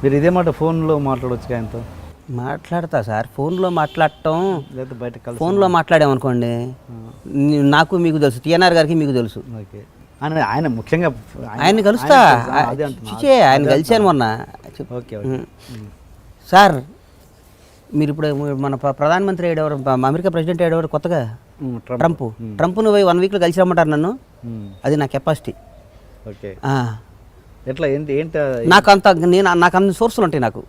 మీరు ఇదే మాట ఫోన్లో మాట్లాడవచ్చు ఆయనతో? మాట్లాడతా సార్, ఫోన్లో మాట్లాడటం లేదా బయట కలిసి ఫోన్లో మాట్లాడామనుకోండి, నాకు మీకు తెలుసు, టీఎన్ఆర్ గారికి మీకు తెలుసు. ఓకే. ఆయన ముఖ్యంగా ఆయన కలుస్తా, అదే అంటున్నా. ఆయన కలిశాను మొన్న. Okay okay. సార్ మీరు ఇప్పుడు మన ప్రధానమంత్రి అయ్యేవారు, అమెరికా ప్రెసిడెంట్ అయ్యేవారు కొత్తగా ట్రంప్ను పోయి 1 వీక్లో కలిసి రమ్మంటారు నన్ను. అది నా కెపాసిటీ. ఓకే. ఎట్లా ఏంటి నాకు అంత సోర్సులు ఉంటాయి నాకు.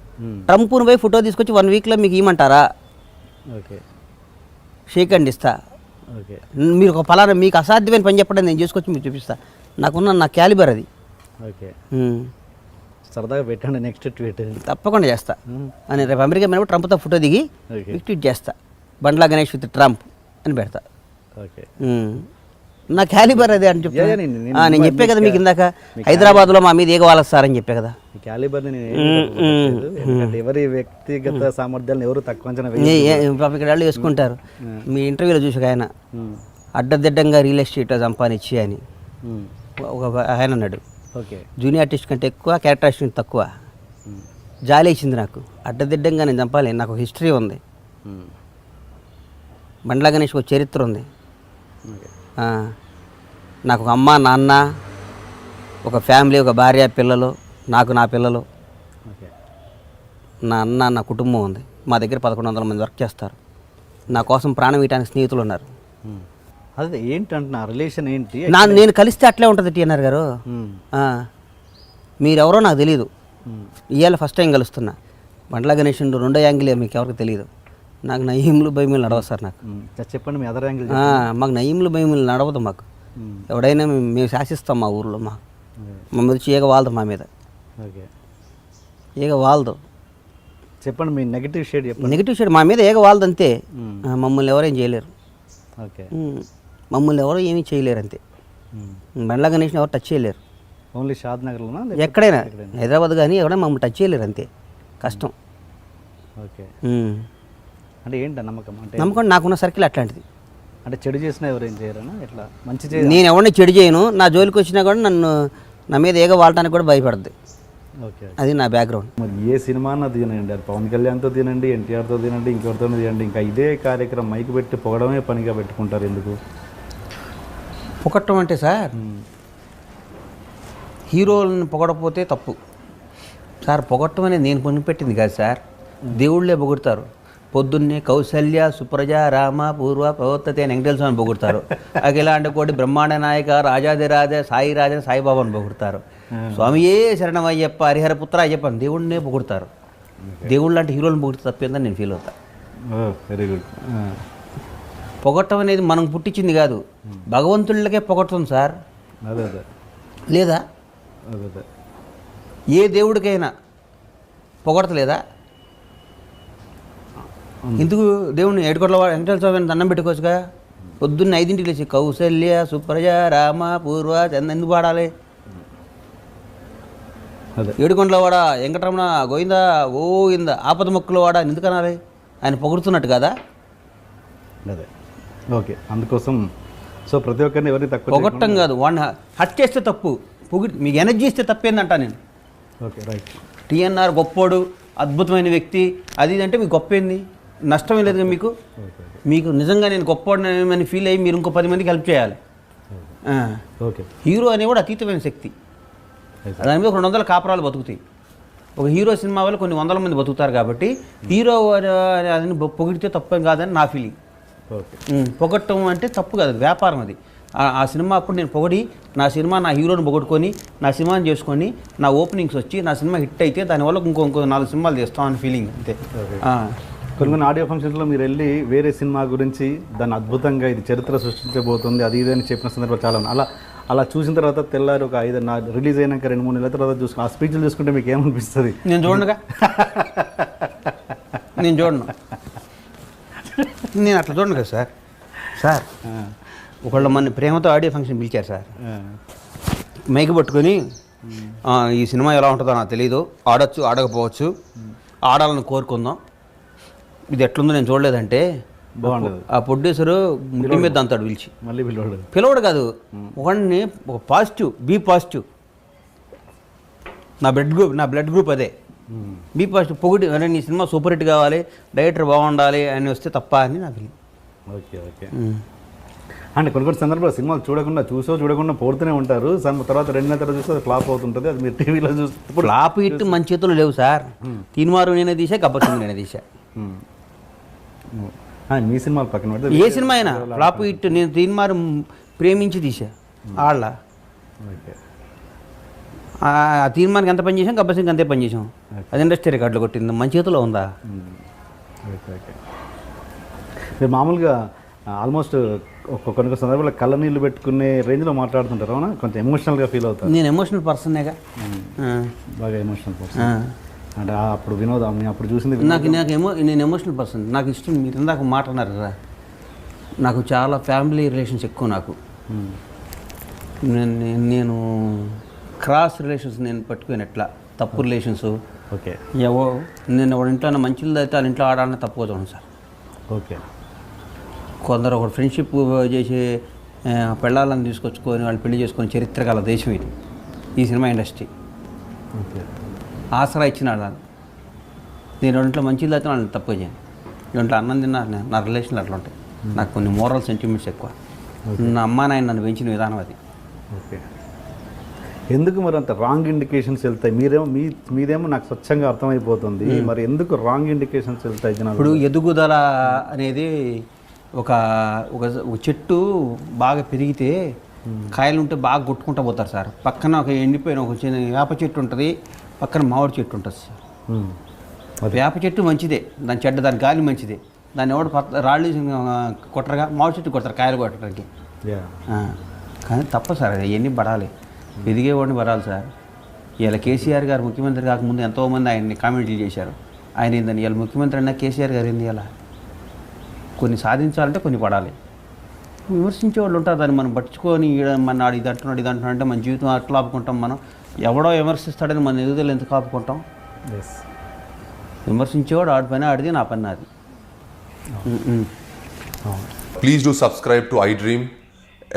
ట్రంప్ను పోయి ఫోటో తీసుకొచ్చి 1 వీక్లో మీకు ఇవ్వమంటారా? ఓకే. షేక్ హ్యాండ్ ఇస్తా. ఓకే. మీరు ఒక ఫలానా మీకు అసాధ్యమైన పని చెప్పండి, నేను చేసుకొచ్చి మీకు చూపిస్తా. నా క్యాలిబర్ అది. ఓకే. సరదాగా పెట్టండి నెక్స్ట్ ట్వీట్. తప్పకుండా చేస్తా. అని రేపు అమెరికా మీద ట్రంప్తో ఫోటో దిగి ట్వీట్ చేస్తా, బండ్లా గణేష్ విత్ ట్రంప్ అని పెడతా. ఓకే. నా క్యాలిబర్ అదే అని చెప్పి నేను చెప్పే కదా మీకు ఇందాక, హైదరాబాద్లో మా మీద ఏగవాలస్తారని చెప్పే కదా. క్యాలిబర్ని ఎవరి వ్యక్తిగత సామర్థ్యాలను ఎవరు తక్కువ అంచనా ఇక్కడ వాళ్ళు వేసుకుంటారు. మీ ఇంటర్వ్యూలో చూసి ఆయన అడ్డదిడ్డంగా రియల్ ఎస్టేట్ సంపాదించి అని ఒక ఆయన అన్నాడు. ఓకే. జూనియర్ ఆర్టిస్ట్ కంటే ఎక్కువ, క్యారెక్టర్ ఆర్టిస్ట్ తక్కువ. జాలి ఇచ్చింది నాకు. అడ్డదిడ్డంగా నేను చంపాలి, నాకు ఒక హిస్టరీ ఉంది. బండ్లా గణేష్ ఒక చరిత్ర ఉంది. నాకు ఒక అమ్మ, నాన్న, ఒక ఫ్యామిలీ, ఒక భార్య, పిల్లలు, నా పిల్లలు, నా అన్న, నా కుటుంబం ఉంది. మా దగ్గర 1100 మంది వర్క్ చేస్తారు. నా కోసం ప్రాణం ఇవ్వడానికి స్నేహితులు ఉన్నారు. అదే ఏంటి అంటున్నా, రిలేషన్ ఏంటి? నేను కలిస్తే అట్లే ఉంటుంది టీఎన్ఆర్ గారు. మీరెవరో నాకు తెలియదు, ఇవాళ ఫస్ట్ టైం కలుస్తున్నా. బండ్లా గణేష్ రెండో యాంగిలే మీకు ఎవరికి తెలియదు. నాకు నయీములు భయములు నడవదు సార్. నాకు చెప్పండి మీ అదర్ యాంగిల్. మాకు నయీములు భయములు నడవదు. మాకు ఎవడైనా మేము శాసిస్తాం. మా ఊర్లో మా మీద ఈగ వాలదు, మా మీద ఈగ వాలదు. చెప్పండి మీ నెగిటివ్ షేడ్ చెప్పండి. నెగిటివ్ షేడ్ మా మీద ఈగ వాలదు అంతే. మమ్మల్ని ఎవరేం చేయలేరు. ఓకే. మమ్మల్ని ఎవరు ఏమీ చేయలేరు అంతే. బండ్లా గణేష్ని ఎవరు టచ్ చేయలేరు. ఓన్లీ షాద్ నగర్లోనా? ఎక్కడైనా, హైదరాబాద్ కానీ ఎవరైనా మమ్మల్ని టచ్ చేయలేరు అంతే. కష్టం. ఓకే. అంటే ఏంటి నమ్మకం? అంటే నమ్మకం నాకున్న సర్కిల్ అట్లాంటిది. అంటే చెడు చేసినా ఎవరేం చేయరనా? ఎట్లా మంచి నేను ఎవరిని చెడు చేయను. నా జోలికి వచ్చినా కూడా నా మీద ఏగ వాడటానికి కూడా భయపడద్దు. ఓకే. అది నా బ్యాక్గ్రౌండ్. మరి ఏ సినిమా అన్న తినండి, అది పవన్ కళ్యాణ్తో తినండి, ఎన్టీఆర్తో తినండి, ఇంకెవరితో తినండి, ఇంకా ఇదే కార్యక్రమం మైకి పెట్టి పొగడమే పనిగా పెట్టుకుంటారు. ఎందుకు పొగట్టం అంటే సార్, హీరోలను పొగడపోతే తప్పు సార్. పొగట్టం అనేది నేను కొనిపెట్టింది కాదు సార్, దేవుళ్ళే పొగుడతారు. పొద్దున్నే కౌసల్య, సుప్రజ, రామ, పూర్వ, ప్రవర్తతే అని వెంకటేశ్వర స్వామిని పొగుడతారు. అఖిలాండ కోటి బ్రహ్మాండ నాయక, రాజాదిరాజ, సాయి రాజ, సాయిబాబాని పొగుడతారు. స్వామియే శరణమయ్యప్ప, హరిహరపుత్ర అయ్యప్ప అని దేవుడినే పొగుడతారు. దేవుళ్ళు లాంటి హీరోలను పొగిడితే తప్పేందని నేను ఫీల్ అవుతాను. Very good. పొగట్టం అనేది మనం పుట్టించింది కాదు, భగవంతుళ్ళకే పొగడుతుంది సార్. అదే అదే లేదా? అదే ఏ దేవుడికైనా పొగడతలేదా? ఎందుకు దేవుడిని ఏడుకోట్ల వెంకటేశ్వర స్వామిని దండం పెట్టుకోవచ్చుగా. పొద్దున్న 5ంటికి లేచి కౌసల్య, సుప్రజ, రామ, పూర్వ, చంద ఎందుకు పాడాలి? ఏడుకొండల వాడ, వెంకటరమణ, గోవింద గోవింద, ఆపద మొక్కుల వాడ ఎందుకు అనాలి? ఆయన పొగుడుతున్నట్టు కదా. అదే. ఓకే. అందుకోసం సో ప్రతి ఒక్కరిని ఎవరిని తక్కువ పొగట్టం కాదు, వాడిని హట్ చేస్తే తప్పు, మీకు ఎనర్జీ ఇస్తే తప్పేందంటా నేను. ఓకే. రైట్. టీఎన్ఆర్ గొప్పోడు, అద్భుతమైన వ్యక్తి, అది అంటే మీకు గొప్ప ఏంది? నష్టమే లేదు మీకు. మీకు నిజంగా నేను గొప్పవాడిని ఫీల్ అయ్యి మీరు ఇంకో 10 మందికి హెల్ప్ చేయాలి. ఓకే. హీరో అనే కూడా అతీతమైన శక్తి. దాని మీద 200 కాపురాలు బతుకుతాయి. ఒక హీరో సినిమా వల్ల కొన్ని 100 మంది బతుకుతారు. కాబట్టి హీరో అని పొగిడితే తప్పేం కాదని నా ఫీలింగ్. పొగట్టం అంటే తప్పు కాదు, వ్యాపారం అది. ఆ సినిమా అప్పుడు నేను పొగడి, నా హీరోని పొగడుకొని, నా సినిమాని చేసుకొని, నా ఓపెనింగ్స్ వచ్చి, నా సినిమా హిట్ అయితే దానివల్ల ఇంకో 4 సినిమాలు చేస్తామని ఫీలింగ్ అంతే. కొన్ని ఆడియో ఫంక్షన్స్లో మీరు వెళ్ళి వేరే సినిమా గురించి దాన్ని అద్భుతంగా ఇది చరిత్ర సృష్టించబోతుంది అది ఇదని చెప్పిన సందర్భాలు చాలా ఉన్నాయి. అలా చూసిన తర్వాత తెల్లారి ఒక 5 రిలీజ్ అయినాక 2-3 నెలల తర్వాత చూసుకుని ఆ స్పీచ్లు చూసుకుంటే మీకు ఏమనిపిస్తుంది? నేను చూడనుగా, నేను చూడను, నేను అట్లా చూడను కదా సార్. ఒకళ్ళు మన ప్రేమతో ఆడియో ఫంక్షన్ పిలిచారు సార్. మైక్ పట్టుకొని ఈ సినిమా ఎలా ఉంటుందో నాకు తెలీదు, ఆడొచ్చు ఆడకపోవచ్చు, ఆడాలని కోరుకుందాం, ఇది ఎట్లుందో నేను చూడలేదంటే బాగుండదు. ఆ ప్రొడ్యూసరు ముట్టి మీద అంతాడు పిలిచి, మళ్ళీ పిలవడు కాదు, ఒకడిని ఒక పాజిటివ్, బీ పాజిటివ్, నా బ్లడ్ గ్రూప్ అదే, బీ పాజిటివ్, పొగిడి అరే నీ సినిమా సూపర్ హిట్ కావాలి, డైరెక్టర్ బాగుండాలి అని వస్తే తప్ప అని నా ఫీలింగ్. Okay okay. అంటే కొన్ని కొన్ని సందర్భాలు సినిమాలు చూడకుండా పోతూనే ఉంటారు, తర్వాత 2 నెలల తర్వాత చూస్తే అది ఫ్లాప్ అవుతుంటుంది, అది మీరు టీవీలో చూస్తే ఫ్లాప్ హిట్ మన చేతుల్లో లేవు సార్. తీన్మారు నేనే తీసా, గబ్బర్ సింగ్ నేనే తీసా. మీ సినిమాలు పక్కన పెడితే ఏ సినిమా అయినా ఫ్లాప్ హిట్. నేను తీన్మారు ప్రేమించి తీసా వాళ్ళ. ఓకే. ఆ తీర్మానికి ఎంత పని చేసాం, గబ్బర్ సింగ్ అంతే పని చేసాం. అది ఇండస్ట్రీ రికార్డులు కొట్టింది, మన చేతిలో ఉందా? Okay okay. మీరు మామూలుగా ఆల్మోస్ట్ కొన్ని సందర్భాల్లో కళ్ళ నీళ్ళు పెట్టుకునే రేంజ్లో మాట్లాడుతుంటారు, అవునా? కొంచెం ఎమోషనల్గా ఫీల్ అవుతారు. నేను ఎమోషనల్ పర్సనేగా, బాగా ఎమోషనల్ పర్సన్. అంటే అప్పుడు వినోద్ అప్పుడు చూసింది నేను ఎమోషనల్ పర్సన్. నాకు ఇష్టం, మీరు ఇందాక మాట అన్నారు కదా, నాకు చాలా ఫ్యామిలీ రిలేషన్స్ ఎక్కువ. నాకు నేను క్రాస్ రిలేషన్స్ నేను పట్టుకుని ఎట్లా తప్పు రిలేషన్స్. ఓకే. నేను ఒక ఇంట్లో మంచిది అయితే వాళ్ళ ఇంట్లో ఆడాలని తప్పుగా చూడండి సార్. ఓకే. కొందరు ఒక ఫ్రెండ్షిప్ చేసి పెళ్ళాలని తీసుకొచ్చుకొని వాళ్ళు పెళ్లి చేసుకొని చరిత్ర గల దేశం ఇది, ఈ సినిమా ఇండస్ట్రీ. ఓకే. ఆసరా ఇచ్చిన వాళ్ళని నేను ఇంట్లో మంచిది అయితే వాళ్ళని తప్పుగా చేయను. ఇంట్లో అన్నం తిన్నా నా రిలేషన్లు అట్లా ఉంటాయి. నాకు కొన్ని మోరల్ సెంటిమెంట్స్ ఎక్కువ. నా అమ్మా నాయన నన్ను పెంచిన విధానం అది. ఓకే. ఎందుకు మరి అంత రాంగ్ ఇండికేషన్స్ వెళ్తాయి? మీదేమో నాకు స్వచ్ఛంగా అర్థమైపోతుంది, మరి ఎందుకు రాంగ్ ఇండికేషన్స్ వెళ్తాయి జనాలు? ఇప్పుడు ఎదుగుదల అనేది ఒక చెట్టు బాగా పెరిగితే కాయలు ఉంటే బాగా కొట్టుకుంటూ పోతారు సార్. పక్కన ఒక ఎండిపోయిన ఒక చిన్న వేప చెట్టు ఉంటుంది, పక్కన మామిడి చెట్టు ఉంటుంది సార్. వేప చెట్టు మంచిదే, దాని చెడ్డ, దాని గాలి మంచిదే, దాన్ని ఎవడు రాళ్ళు కొట్టరుగా, మామిడి చెట్టు కొడతారు కాయలు కొట్టడానికి. కానీ తప్ప సార్, అవన్నీ పడాలి, ఎదిగేవాడిని పడాలి సార్. ఇలా కేసీఆర్ గారు ముఖ్యమంత్రి కాకముందు ఎంతోమంది ఆయన్ని కామెంట్లు చేశారు. ఆయన ఏందని ఇలా ముఖ్యమంత్రి అయినా కేసీఆర్ గారు ఏంది ఇలా కొన్ని సాధించాలంటే కొన్ని పడాలి. విమర్శించే వాళ్ళు ఉంటారు, దాన్ని మనం పట్టుకొని మన ఇది అంటున్నాడు అంటే మన జీవితం అట్లా ఆపుకుంటాం. మనం ఎవడో విమర్శిస్తాడని మన ఎదుగుదల ఎందుకు ఆపుకుంటాం? విమర్శించేవాడు ఆడి పని ఆడిది, నా పని నాది. Please do subscribe to iDream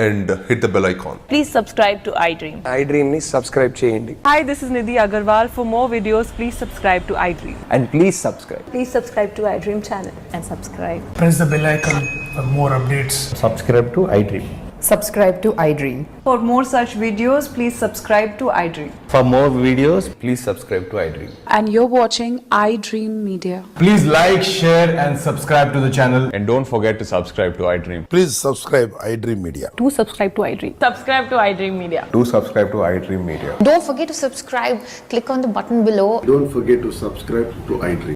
and hit the bell icon. Please subscribe to iDream. iDream ni subscribe cheyandi. Hi, this is Nidhi Agarwal. For more videos, please subscribe to iDream. And please subscribe. Please subscribe to iDream channel and subscribe. Press the bell icon for more updates. Subscribe to iDream. Subscribe to iDream. For more such videos, please subscribe to iDream. For more videos, please subscribe to iDream. And you're watching iDream Media. Please like, share, and subscribe to the channel. And don't forget to subscribe to iDream. Please subscribe iDream Media. Do subscribe to iDream. Subscribe to iDream Media. Do subscribe to iDream Media. Don't forget to subscribe. Click on the button below. Don't forget to subscribe to iDream.